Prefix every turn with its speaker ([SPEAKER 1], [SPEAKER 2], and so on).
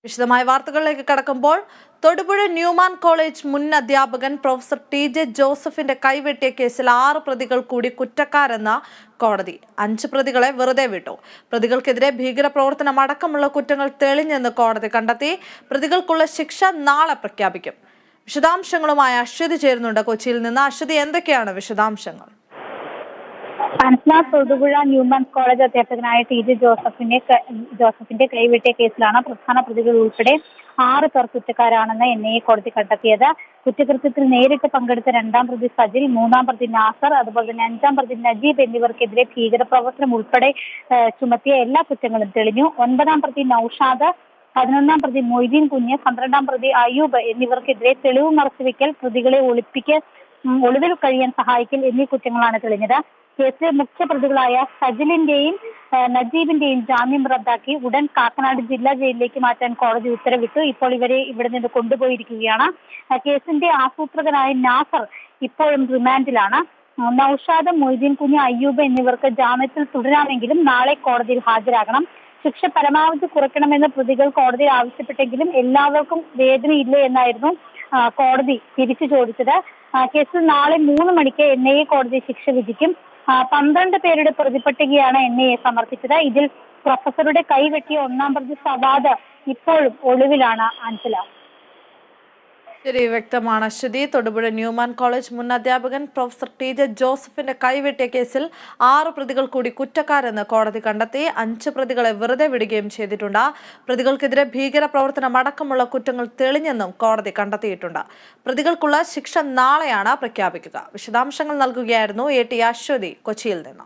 [SPEAKER 1] വിശദമായ വാർത്തകളിലേക്ക് കടക്കുമ്പോൾ തൊടുപുഴ ന്യൂമാൻ കോളേജ് മുൻ അധ്യാപകൻ പ്രൊഫസർ ടി.ജെ. ജോസഫിന്റെ കൈവെട്ടിയ കേസിൽ 6 പ്രതികൾ കൂടി കുറ്റക്കാരെന്ന കോടതി. 5 പ്രതികളെ വെറുതെ വിട്ടു. പ്രതികൾക്കെതിരെ ഭീകരപ്രവർത്തനം അടക്കമുള്ള കുറ്റങ്ങൾ തെളിഞ്ഞെന്ന് കോടതി കണ്ടെത്തി. പ്രതികൾക്കുള്ള ശിക്ഷ നാളെ പ്രഖ്യാപിക്കും. വിശദാംശങ്ങളുമായി അശ്വതി ചേരുന്നുണ്ട് കൊച്ചിയിൽ നിന്ന്. അശ്വതി, എന്തൊക്കെയാണ് വിശദാംശങ്ങൾ?
[SPEAKER 2] തൊടുപുഴ ന്യൂമാൻ കോളേജ് അധ്യാപകനായ ടി.ജെ. ജോസഫിന്റെ കൈവെട്ടിയ കേസിലാണ് പ്രധാന പ്രതികൾ ഉൾപ്പെടെ 6 പേർ കുറ്റക്കാരാണെന്ന് എൻ.ഐ.എ കോടതി കണ്ടെത്തിയത്. കുറ്റകൃത്യത്തിൽ നേരിട്ട് പങ്കെടുത്ത 2ാം പ്രതി സജിൽ, 3ാം പ്രതി നാസർ, അതുപോലെ തന്നെ 5ാം പ്രതി നജീബ് എന്നിവർക്കെതിരെ ഭീകരപ്രവർത്തനം ഉൾപ്പെടെ ചുമത്തിയ എല്ലാ കുറ്റങ്ങളും തെളിഞ്ഞു. 9ാം പ്രതി നൌഷാദ്, 11ാം പ്രതി മൊയ്തീൻ കുഞ്ഞ്, 12ാം പ്രതി അയ്യൂബ് എന്നിവർക്കെതിരെ തെളിവ് മറച്ചുവെക്കൽ, പ്രതികളെ ഒളിവിൽ കഴിയാൻ സഹായിക്കൽ എന്നീ കുറ്റങ്ങളാണ് തെളിഞ്ഞത്. കേസിലെ മുഖ്യ പ്രതികളായ സജിലിന്റെയും നജീബിന്റെയും ജാമ്യം റദ്ദാക്കി ഉടൻ കാക്കനാട് ജില്ലാ ജയിലിലേക്ക് മാറ്റാൻ കോടതി ഉത്തരവിട്ടു. ഇപ്പോൾ ഇവരെ ഇവിടെ നിന്ന് കൊണ്ടുപോയിരിക്കുകയാണ്. കേസിന്റെ ആസൂത്രകനായ നാസർ ഇപ്പോഴും റിമാൻഡിലാണ്. നൌഷാദ്, മൊയ്തീൻ കുഞ്ഞ്, അയ്യൂബ് എന്നിവർക്ക് ജാമ്യത്തിൽ തുടരാമെങ്കിലും നാളെ കോടതിയിൽ ഹാജരാകണം. ശിക്ഷ പരമാവധി കുറയ്ക്കണമെന്ന് പ്രതികൾ കോടതിയിൽ ആവശ്യപ്പെട്ടെങ്കിലും എല്ലാവർക്കും വേദനയില്ലേ എന്നായിരുന്നു കോടതി തിരിച്ചു ചോദിച്ചത്. കേസിൽ നാളെ 3 മണിക്ക് എൻ.ഐ.എ കോടതി ശിക്ഷ വിധിക്കും. 12 പേരുടെ പ്രതിപട്ടികയാണ് എൻ.ഐ.എ സമർപ്പിച്ചത്. ഇതിൽ പ്രൊഫസറുടെ കൈവെട്ടിയ 1ാം പ്രതി സവാദ് ഇപ്പോഴും ഒളിവിലാണ്. അഞ്ചല.
[SPEAKER 1] ശരി, വ്യക്തമാണ് അശ്വതി. തൊടുപുഴ ന്യൂമാൻ കോളേജ് മുൻ അധ്യാപകൻ പ്രൊഫസർ ടി.ജെ. ജോസഫിന്റെ കൈവെട്ടിയ കേസിൽ 6 പ്രതികൾ കൂടി കുറ്റക്കാരെന്ന് കോടതി കണ്ടെത്തി. 5 പ്രതികളെ വെറുതെ വിടുകയും ചെയ്തിട്ടുണ്ട്. പ്രതികൾക്കെതിരെ ഭീകരപ്രവർത്തനം അടക്കമുള്ള കുറ്റങ്ങൾ തെളിഞ്ഞെന്നും കോടതി കണ്ടെത്തിയിട്ടുണ്ട്. പ്രതികൾക്കുള്ള ശിക്ഷ നാളെയാണ് പ്രഖ്യാപിക്കുക. വിശദാംശങ്ങൾ നൽകുകയായിരുന്നു എ.ടി. അശ്വതി കൊച്ചിയിൽ നിന്ന്.